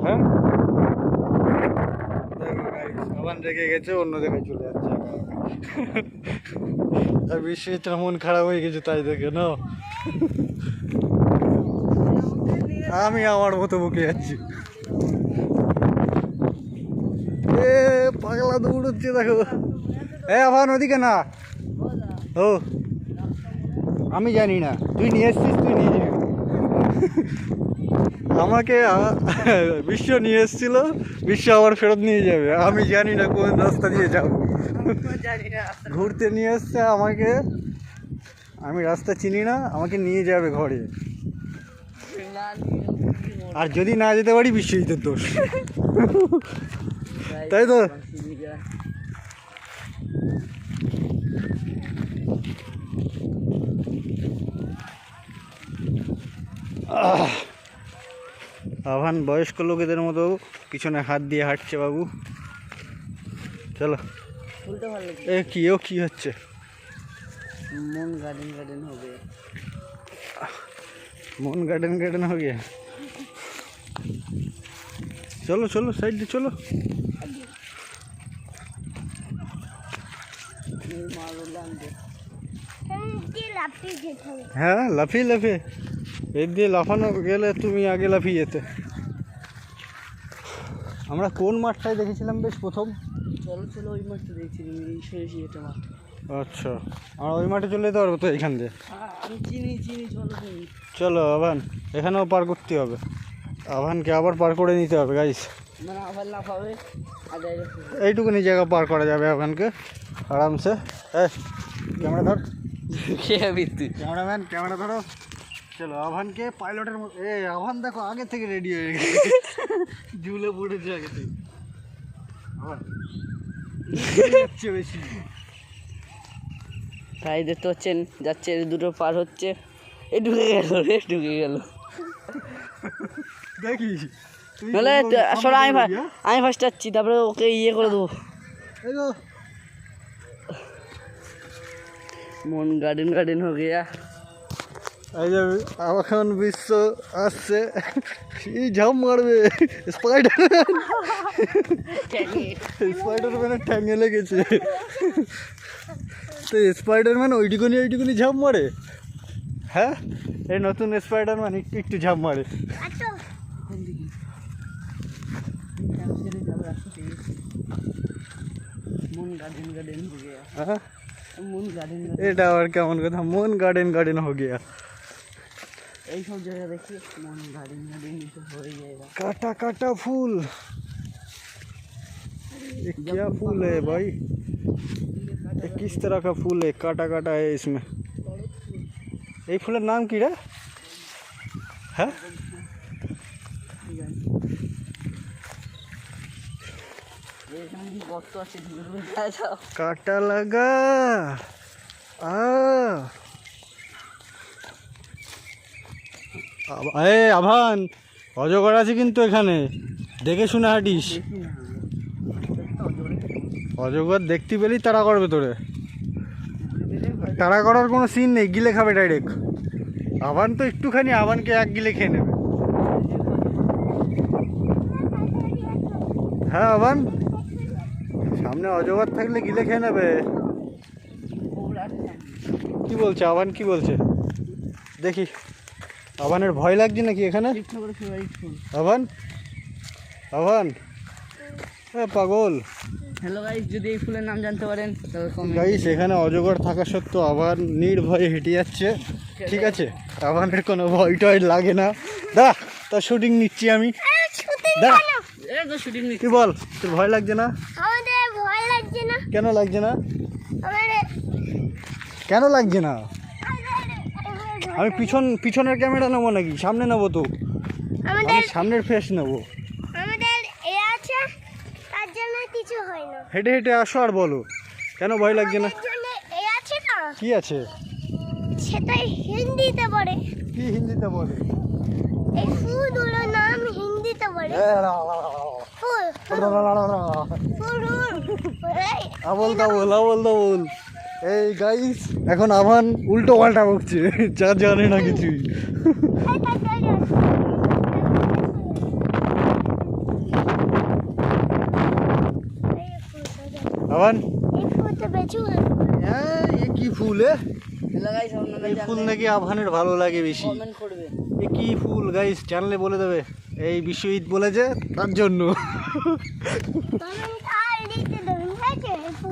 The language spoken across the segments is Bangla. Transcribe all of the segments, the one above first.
হ্যাঁ দেখো গাইস, আবার রেগে গেছে, অন্য জায়গায় চলে যাচ্ছে আর বিশ্বজিৎটার মন খারাপ হয়ে গেছে তাই দেখে না। আমি আমার মতো বকে যাচ্ছি। এ পাগলা দৌড়চ্ছে দেখো। আবার ওদিকে না। ও আমি জানি না, তুই নিয়ে এসছিস, তুই নিয়ে যাবি। আমাকে বিশ্ব নিয়ে এসছিল, বিশ্ব আবার ফেরত নিয়ে যাবে। আমি জানি না কোন রাস্তা দিয়ে যাব, ঘুরতে নিয়ে এসছে আমাকে, আমি রাস্তা চিনি না, আমাকে নিয়ে যাবে ঘরে। আর যদি না যেতে পারি বিশ্বজিতের দোষ, তাই তো। আহ্বান বয়স্ক লোকেদের মতো পিছনে হাত দিয়ে হাঁটছে বাবু। চলো। এ কি ও কি হচ্ছে? মন গার্ডেন গার্ডেন হবে, মন গার্ডেন গার্ডেন हो गया। চলো চলো সাইড দিয়ে চলো। হ্যাঁ লাফিয়ে লাফিয়ে এর দিয়ে লাফানো গেলে তুমি আগে লাফিয়ে যেতে। আমরা কোন মাঠটায় দেখেছিলাম বেশ প্রথম? চলো চলো ওই মাঠটা দেখছিলাম, এটা মাঠ। আচ্ছা, আমরা ওই মাঠে চলে যেতে পারবো তো এইখান দিয়ে? আমি চিনি চিনি, চলো তুমি। চলো আভান, এখানেও পার করতে হবে, আভানকে আবার পার করে নিতে হবে গাইস। মানে আবার লাফাবে আর ডাইরেক্ট এইটুকুনি জায়গা পার করা যাবে আভানকে আরামসে। ক্যামেরা ধর, কে হবি তুই? ক্যামেরাম্যান ক্যামেরা ধরো। চলো আভানকে পাইলটের মতো, আভান দেখো আগে থেকে রেডি হয়ে গেছে, ঝুলে পড়েছে আগে থেকে। আভান যাচ্ছে বেশি। তাই দেখতে পাচ্ছেন যাচ্ছে, দুটো পার হচ্ছে, এ ঢুকে গেল রে, ঢুকে গেল। দেখিস নাহলে আসলে আমি ফার্স্ট যাচ্ছি, তারপরে ওকে ইয়ে করে দেবো। মন গার্ডেন গার্ডেন हो गया। এই যে এখন বিশ্ব আসছে, এই ঝাম মারবে স্পাইডারম্যানের ঠ্যাঙে লেগেছে। তো স্পাইডারম্যান ওইটুকুনি ঝাম মারে। হ্যাঁ এই নতুন স্পাইডারম্যান একটু একটু ঝাম মারে। মন গার্ডেন গার্ডেন हो गया। হ্যাঁ মন গার্ডেন এটা আবার কেমন কথা, মন গার্ডেন গার্ডেন हो गया। এই সব জায়গা দেখি মন গার্ডেন গার্ডেন হয়ে जाएगा। काटा काटा फूल, ये क्या फूल है भाई? ये किस तरह का फूल है? काटा काटा है इसमें। ये फूलेर नाम की रे? है काटा लगा। আভান অজগর আছে কিন্তু এখানে, দেখে শুনে হাঁটিস। অজগর দেখতে পেলেই তাড়া করবে তোরে, তাড়া করার কোনো সিন নেই, গিলে খাবে ডাইরেক্ট। আভান তো একটুখানি, আভানকে এক গিলে খেয়ে নেবে। হ্যাঁ আভান, সামনে অজগর থাকলে গিলে খেয়ে নেবে। কি বলছে আভান, কি বলছে দেখি। আভানের ভয় লাগছে নাকি এখানে? আভান আভান পাগল। হ্যালো গাইস, যদি এই ফুলের নাম জানতে পারেন তাহলে কমেন্ট। গাইস এখানে অজগর থাকা সত্ত্বেও আভান নির্ভয়ে হেঁটে যাচ্ছে, ঠিক আছে? আভানের কোনো ভয় টয় লাগে না। দা তার শুটিং নিচ্ছি আমি, দা শুটিং কি বল, তোর ভয় লাগছে না? আমাদের ভয় লাগছে না। কেন লাগছে না? আমাদের কেন লাগছে না? আমি পিছনের ক্যামেরা নেবো নাকি সামনে নেবো? তো আমি সামনের ফেস নেবো। আমাদের এ আছে, তার জন্য কিছু হয় না। হেঁটে হেঁটে আসো আর বলো কেন ভয় লাগছে না? আমাদের জন্য এ আছে না, কি আছে? সেটা হিন্দিতে বলে। কি হিন্দিতে বলে? এই ফুলগুলোর নাম হিন্দিতে বলে ফুল। ফুল আবল তাবল। এই গাইস এখন আভান উল্টো পাল্টা বকছে, যা জানে না কিছুই। বাবান এই ফুলটা বেশি হ্যাঁ এ কি ফুল গাইস আপনারা এই ফুল নাকি আফহানের ভালো লাগে বেশি। কমেন্ট করবে। এ কি ফুল গাইস জানলে বলে দেবে, এই বিশ্ব ঈদ বলেছে তার জন্য।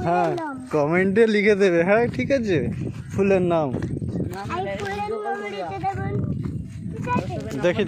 হ্যাঁ কমেন্টে লিখে দেবে, হ্যাঁ ঠিক আছে ফুলের নাম। না, না, ফুলের নাম লিখে দেবেন, ঠিক আছে? দেখি দেখি